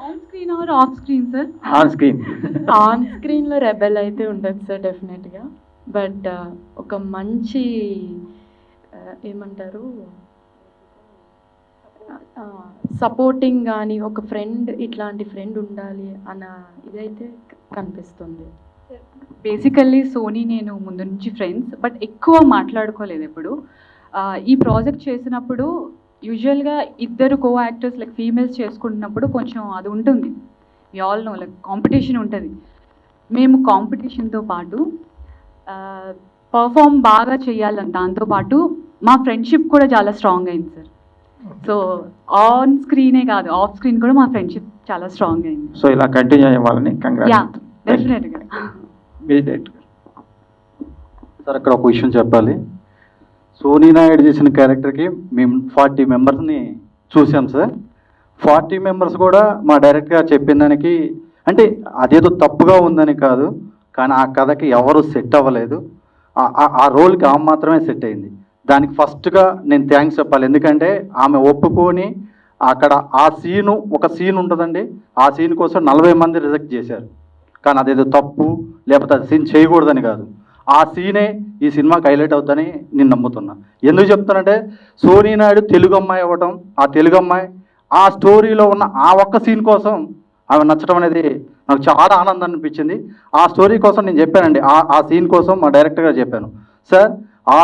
on screen or off screen sir? On స్క్రీన్లో రెబెల్ అయితే ఉండదు సార్ డెఫినెట్గా. బట్ ఒక మంచి ఏమంటారు సపోర్టింగ్ కానీ ఒక ఫ్రెండ్, ఇట్లాంటి ఫ్రెండ్ ఉండాలి అన్న ఇదైతే కనిపిస్తుంది. బేసికల్లీ సోనీ నేను ముందు నుంచి ఫ్రెండ్స్, బట్ ఎక్కువ మాట్లాడుకోలేదు ఎప్పుడు. ఈ ప్రాజెక్ట్ చేసినప్పుడు యూజువల్గా ఇద్దరు కో యాక్టర్స్ లైక్ ఫీమేల్స్ చేసుకుంటున్నప్పుడు కొంచెం అది ఉంటుంది, we all know, like competition ఉంటుంది. మేము కాంపిటీషన్తో పాటు పర్ఫామ్ బాగా చేయాలని దాంతోపాటు మా ఫ్రెండ్షిప్ కూడా చాలా స్ట్రాంగ్ అయింది సార్. సో ఆన్ స్క్రీనే కాదు, ఆఫ్ స్క్రీన్ కూడా మా ఫ్రెండ్షిప్ చాలా స్ట్రాంగ్ అయింది. సో ఇలా కంటిన్యూ అయ్యేవాళ్ళని యా డెఫినెట్గా. సార్ అక్కడ ఒక విషయం చెప్పాలి. సోనీ నాయుడు చేసిన క్యారెక్టర్కి మేము 40 మెంబర్స్ని చూసాం సార్. 40 మెంబర్స్ కూడా మా డైరెక్ట్గా చెప్పిన దానికి, అంటే అదేదో తప్పుగా ఉందని కాదు, కానీ ఆ కథకి ఎవరు సెట్ అవ్వలేదు. ఆ రోల్కి ఆమె మాత్రమే సెట్ అయింది. దానికి ఫస్ట్గా నేను థ్యాంక్స్ చెప్పాలి. ఎందుకంటే ఆమె ఒప్పుకొని అక్కడ ఒక సీన్ ఉంటుందండి, ఆ సీన్ కోసం 40 మంది రిజెక్ట్ చేశారు. కానీ అదేదో తప్పు లేకపోతే అది సీన్ చేయకూడదని కాదు, ఆ సీనే ఈ సినిమాకి హైలైట్ అవుతుందని నేను నమ్ముతున్నా. ఎందుకు చెప్తానంటే సోనీ నాయుడు తెలుగు అమ్మాయి అవ్వటం, ఆ తెలుగు అమ్మాయి ఆ స్టోరీలో ఉన్న ఆ ఒక్క సీన్ కోసం ఆమె నచ్చడం అనేది నాకు చాలా ఆనందం అనిపించింది. ఆ స్టోరీ కోసం నేను చెప్పానండి, ఆ సీన్ కోసం మా డైరెక్టర్గా చెప్పాను, సార్ ఆ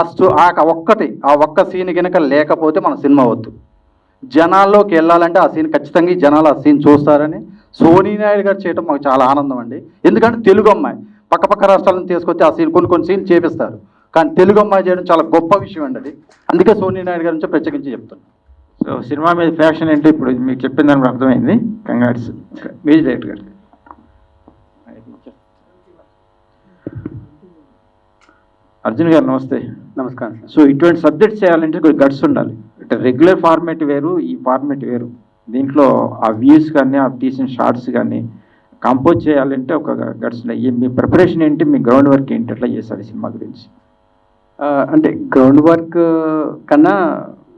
ఒక్క సీన్ కనుక లేకపోతే మన సినిమా వద్దు, జనాల్లోకి వెళ్ళాలంటే ఆ సీన్ ఖచ్చితంగా ఈ జనాలు ఆ సీన్ చూస్తారని సోనీ నాయుడు గారు చేయడం మాకు చాలా ఆనందం అండి. ఎందుకంటే తెలుగు అమ్మాయి పక్క రాష్ట్రాలను తీసుకొచ్చి ఆ సీన్ కొన్ని సీన్లు చేపిస్తారు, కానీ తెలుగు అమ్మాయి చేయడం చాలా గొప్ప విషయం అండి అది. అందుకే సోనీ నాయుడు గారి నుంచి ప్రత్యేకించి చెప్తున్నాను. సో సినిమా మీద ఫ్యాషన్ ఏంటి ఇప్పుడు మీకు చెప్పిన దానికి అర్థమైంది. కంగ్రాట్స్ మ్యూజిక్ డైరెక్టర్ గారు. అర్జున్ గారు నమస్తే. నమస్కారం సార్. సో ఇటువంటి సబ్జెక్ట్స్ చేయాలంటే కొంచెం గట్స్ ఉండాలి. అంటే రెగ్యులర్ ఫార్మేట్ వేరు, ఈ ఫార్మేట్ వేరు. దీంట్లో ఆ వ్యూస్ కానీ ఆ తీసిన షార్ట్స్ కానీ కంపోజ్ చేయాలంటే ఒక గట్స్ ఉన్నాయి. మీ ప్రిపరేషన్ ఏంటి, మీ గ్రౌండ్ వర్క్ ఏంటి, ఎట్లా చేస్తారు ఈ సినిమా గురించి? అంటే గ్రౌండ్ వర్క్ కన్నా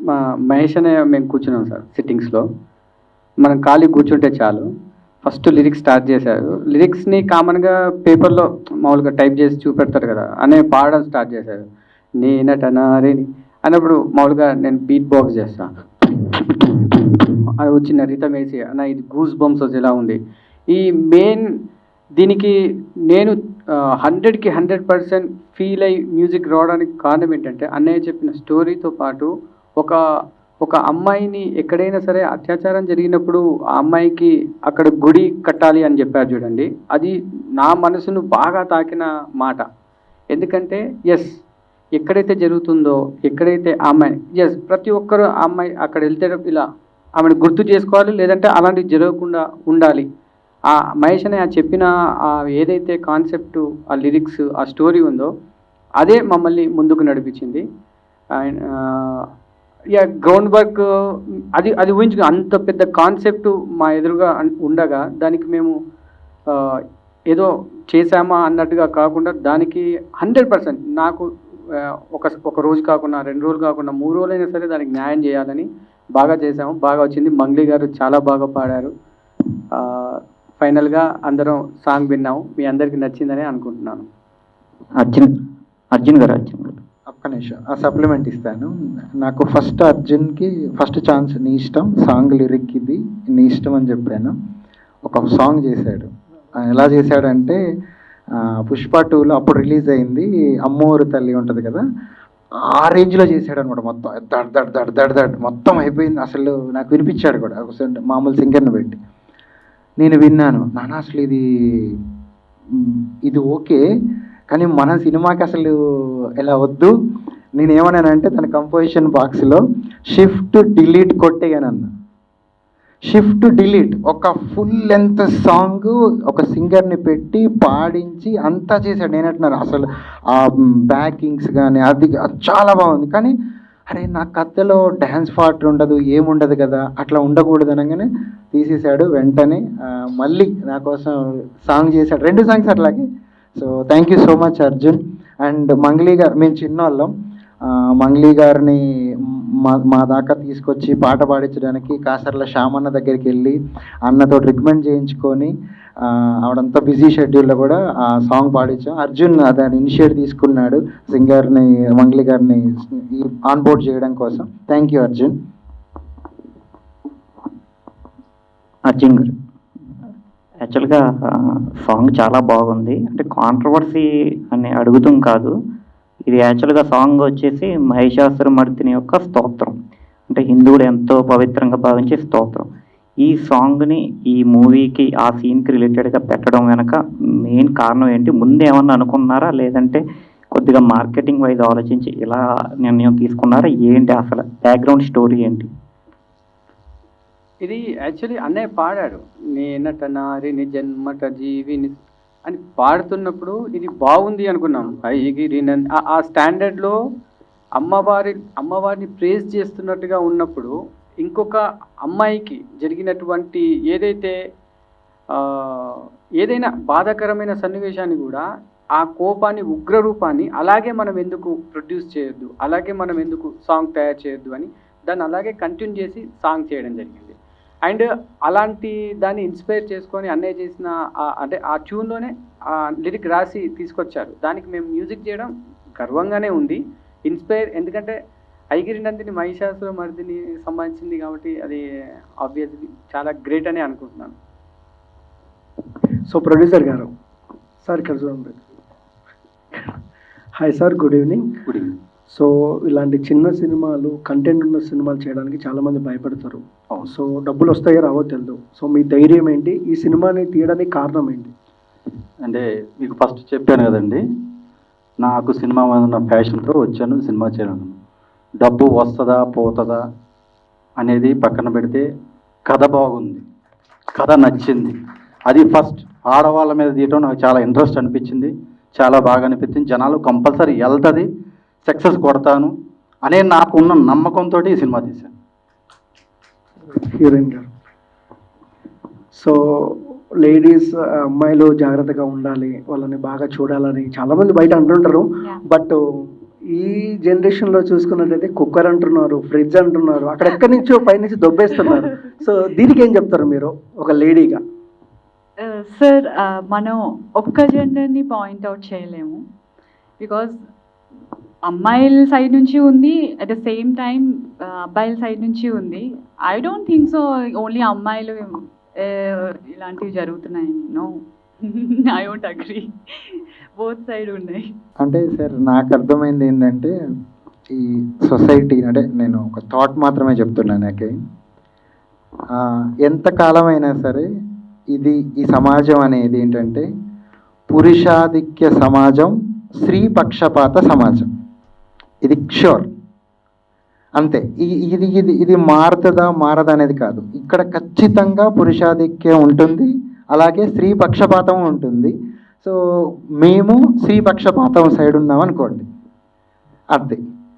మా మహేష్ అనే మేము కూర్చున్నాం సార్ సిట్టింగ్స్లో. మనం ఖాళీ కూర్చుంటే చాలు. ఫస్ట్ లిరిక్స్ స్టార్ట్ చేశారు. లిరిక్స్ని కామన్గా పేపర్లో మామూలుగా టైప్ చేసి చూపెడతారు కదా, అనే పాడడం స్టార్ట్ చేశారు. నేనటనారేని అన్నప్పుడు మామూలుగా నేను బీట్ బాక్స్ చేస్తాను, అది వచ్చిన రితం వేసి అన్న ఇది గూస్ బంప్స్ వచ్చేలా ఉంది. ఈ మెయిన్ దీనికి నేను 100కి 100% ఫీల్ అయ్యి మ్యూజిక్ రావడానికి కారణం ఏంటంటే అన్నయ్య చెప్పిన స్టోరీతో పాటు ఒక అమ్మాయిని ఎక్కడైనా సరే అత్యాచారం జరిగినప్పుడు ఆ అమ్మాయికి అక్కడ గుడి కట్టాలి అని చెప్పారు చూడండి, అది నా మనసును బాగా తాకిన మాట. ఎందుకంటే ఎక్కడైతే జరుగుతుందో, ఎక్కడైతే ఆ అమ్మాయి ప్రతి ఒక్కరు ఆ అమ్మాయి అక్కడ వెళ్తే ఇలా ఆమెను గుర్తు చేసుకోవాలి, లేదంటే అలాంటివి జరగకుండా ఉండాలి. ఆ మహేష్ అనే చెప్పిన ఏదైతే కాన్సెప్ట్, ఆ లిరిక్స్, ఆ స్టోరీ ఉందో అదే మమ్మల్ని ముందుకు నడిపించింది. అండ్ గ్రౌండ్ వర్క్ అది ఊహించుకుని అంత పెద్ద కాన్సెప్ట్ మా ఎదురుగా ఉండగా దానికి మేము ఏదో చేశామా అన్నట్టుగా కాకుండా దానికి 100% నాకు ఒక రోజు కాకుండా 2 రోజులు కాకుండా 3 రోజులైనా సరే దానికి న్యాయం చేయాలని బాగా చేసాము. బాగా వచ్చింది. మంగ్లీ గారు చాలా బాగా పాడారు. ఫైనల్గా అందరం సాంగ్ విన్నాము. మీ అందరికీ నచ్చిందని అనుకుంటున్నాను. అర్జున్ గారు ఒక్క నిమిషం ఆ సప్లిమెంట్ ఇస్తాను. నాకు అర్జున్కి ఫస్ట్ ఛాన్స్ నీ ఇష్టం, సాంగ్ లిరిక్ ఇది నీ ఇష్టం అని చెప్పాను. ఒక సాంగ్ చేశాడు. ఎలా చేశాడంటే పుష్ప 2లో అప్పుడు రిలీజ్ అయింది అమ్మోరు తల్లి ఉంటుంది కదా, ఆ రేంజ్లో చేశాడు అనమాట. మొత్తం దడ్ దడ్ దడ్ దడ్ దడ్ మొత్తం అయిపోయింది. అసలు నాకు వినిపించాడు కూడా ఒక మామూలు సింగర్ని పెట్టి. నేను విన్నాను, నాన్న అసలు ఇది ఓకే, కానీ మన సినిమాకి అసలు ఎలా వద్దు. నేనేమన్నానంటే తన కంపోజిషన్ బాక్స్లో షిఫ్ట్ డిలీట్ కొట్టేయనన్నా. షిఫ్ట్ డిలీట్ ఒక ఫుల్ లెంత్ సాంగ్ ఒక సింగర్ని పెట్టి పాడించి అంతా చేశాడు. నేనంటున్నాను అసలు ఆ బ్యాకింగ్స్ కానీ అది చాలా బాగుంది. కానీ అరే నా కథలో డ్యాన్స్ పార్ట్ ఉండదు, ఏముండదు కదా, అట్లా ఉండకూడదు అనగానే తీసేశాడు. వెంటనే మళ్ళీ నా కోసం సాంగ్ చేశాడు, 2 సాంగ్స్ అట్లాగే. So thank you so much Arjun. And Mangli గారు, మేము చిన్నవాళ్ళం, మంగ్లీ గారిని మా దాకా తీసుకొచ్చి పాట పాడించడానికి కాసర్ల శ్యామన్న దగ్గరికి వెళ్ళి అన్నతో రికమెండ్ చేయించుకొని ఆవిడంతా బిజీ షెడ్యూల్లో కూడా ఆ సాంగ్ పాడించాం. అర్జున్ దాన్ని ఇనిషియేట్ తీసుకున్నాడు సింగర్ని, మంగ్లీ గారిని ఆన్ బోర్డ్ చేయడం కోసం. Thank you Arjun. గారు యాక్చువల్గా సాంగ్ చాలా బాగుంది. అంటే కాంట్రవర్సీ అని అడుగుతాం కాదు, ఇది యాక్చువల్గా సాంగ్ వచ్చేసి మహిషాసురమర్దిని యొక్క స్తోత్రం, అంటే హిందువుడు ఎంతో పవిత్రంగా భావించే స్తోత్రం. ఈ సాంగ్ని ఈ మూవీకి ఆ సీన్కి రిలేటెడ్గా పెట్టడం వెనక మెయిన్ కారణం ఏంటి? ముందు ఏమన్నా అనుకున్నారా, లేదంటే కొద్దిగా మార్కెటింగ్ వైజ్ ఆలోచించి ఇలా నిర్ణయం తీసుకున్నారా? ఏంటి అసలు బ్యాక్గ్రౌండ్ స్టోరీ ఏంటి? ఇది యాక్చువల్లీ అన్నయ్య పాడాడు, నేనట నారిని జన్మట జీవిని అని పాడుతున్నప్పుడు ఇది బాగుంది అనుకున్నాం. ఆ స్టాండర్డ్లో అమ్మవారిని ప్రేజ్ చేస్తున్నట్టుగా ఉన్నప్పుడు ఇంకొక అమ్మాయికి జరిగినటువంటి ఏదైనా బాధాకరమైన సన్నివేశాన్ని కూడా ఆ కోపాన్ని, ఉగ్రరూపాన్ని అలాగే మనం ఎందుకు ప్రొడ్యూస్ చేయొద్దు, అలాగే మనం ఎందుకు సాంగ్ తయారు చేయొద్దు అని దాన్ని అలాగే కంటిన్యూ చేసి సాంగ్ చేయడం జరిగింది. అండ్ అలాంటి దాన్ని ఇన్స్పైర్ చేసుకొని అన్నయ్య చేసిన అంటే ఆ ట్యూన్లోనే ఆ లిరిక్ రాసి తీసుకొచ్చారు. దానికి మేము మ్యూజిక్ చేయడం గర్వంగానే ఉంది. ఎందుకంటే ఐగిరి నందిని మహిషాసురమర్దిని సంబంధించింది కాబట్టి అది ఆబ్వియస్లీ చాలా గ్రేట్ అని అనుకుంటున్నాను. సో ప్రొడ్యూసర్ గారు సార్ ఇక్కడ చూడండి. Hi sir, good evening. So ఇలాంటి చిన్న సినిమాలు, కంటెంట్ ఉన్న సినిమాలు చేయడానికి చాలామంది భయపడతారు. సో డబ్బులు వస్తాయో రావో తెలియదు. సో మీ ధైర్యం ఏంటి? ఈ సినిమాని తీయడానికి కారణం ఏంటి? అంటే మీకు ఫస్ట్ చెప్పాను కదండి, నాకు సినిమా మీద ఉన్న ప్యాషన్తో వచ్చాను సినిమా చేయడం. డబ్బు వస్తుందా పోతుందా అనేది పక్కన పెడితే కథ బాగుంది, కథ నచ్చింది. అది ఫస్ట్ ఆడవాళ్ళ మీద తీయటం నాకు చాలా ఇంట్రెస్ట్ అనిపించింది, చాలా బాగా అనిపించింది. జనాలు కంపల్సరీ వెళ్తుంది, సక్సెస్ కొడతాను అనే నాకున్న నమ్మకంతో ఈ సినిమా తీశాను. హీరోయిన్ గారు, సో లేడీస్, అమ్మాయిలు జాగ్రత్తగా ఉండాలి, వాళ్ళని బాగా చూడాలని చాలామంది బయట అంటుంటారు. బట్ ఈ జనరేషన్లో చూసుకున్నట్టయితే కుక్కర్ అంటున్నారు, ఫ్రిడ్జ్ అంటున్నారు, అక్కడ ఎక్కడి నుంచో పైనుంచి దొబ్బేస్తున్నారు. సో దీనికి ఏం చెప్తారు మీరు ఒక లేడీగా? సార్, మనం ఒక్క జెండర్ని పాయింట్అవుట్ చేయలేము. బికాజ్ అమ్మాయిల సైడ్ నుంచి ఉంది, అట్ ద సేమ్ టైం అబ్బాయిల సైడ్ నుంచి ఉంది. I don't think so only అమ్మాయిలు ఇలాంటివి జరుగుతున్నాయి. No, I won't agree, both side ఉన్నాయి. అంటే సార్ నాకు అర్థమైంది ఏంటంటే ఈ సొసైటీ అంటే నేను ఒక థాట్ మాత్రమే చెప్తున్నాను నాకే ఎంతకాలమైనా సరే ఈ సమాజం అనేది ఏంటంటే పురుషాధిక్య సమాజం, స్త్రీ పక్షపాత సమాజం. ఇది ష్యూర్ అంతే. ఇది మారుతుందా మారదా అనేది కాదు. ఇక్కడ ఖచ్చితంగా పురుషాధిక్యం ఉంటుంది, అలాగే స్త్రీ పక్షపాతం ఉంటుంది. సో మేము స్త్రీ పక్షపాతం సైడ్ ఉన్నాం అనుకోండి, అంతే.